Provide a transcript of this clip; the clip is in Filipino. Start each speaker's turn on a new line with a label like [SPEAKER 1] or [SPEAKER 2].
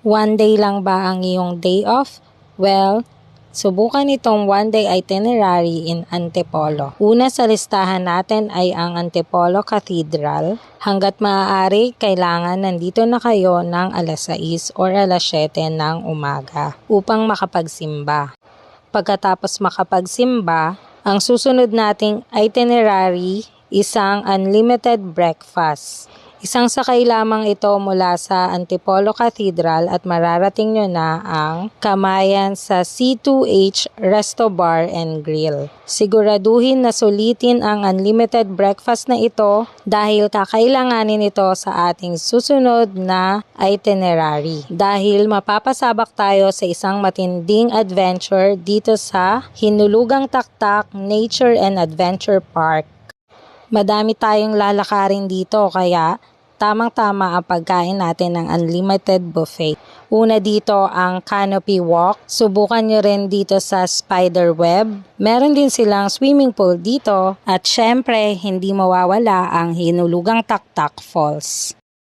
[SPEAKER 1] One day lang ba ang iyong day off? Well, subukan itong one-day itinerary in Antipolo. Una sa listahan natin ay ang Antipolo Cathedral. Hanggat maaari, kailangan nandito na kayo ng alas 6 or alas 7 ng umaga upang makapagsimba. Pagkatapos makapagsimba, ang susunod nating itinerary, isang unlimited breakfast. Isang sakay lamang ito mula sa Antipolo Cathedral at mararating nyo na ang Kamayan sa C2H Resto Bar and Grill. Siguraduhin na sulitin ang unlimited breakfast na ito dahil kakailanganin ito sa ating susunod na itinerary. Dahil mapapasabak tayo sa isang matinding adventure dito sa Hinulugang Taktak Nature and Adventure Park. Madami tayong lalakarin dito kaya tamang-tama ang pagkain natin ng unlimited buffet. Una dito ang canopy walk. Subukan nyo rin dito sa spider web. Meron din silang swimming pool dito. At syempre, hindi mawawala ang Hinulugang Taktak Falls.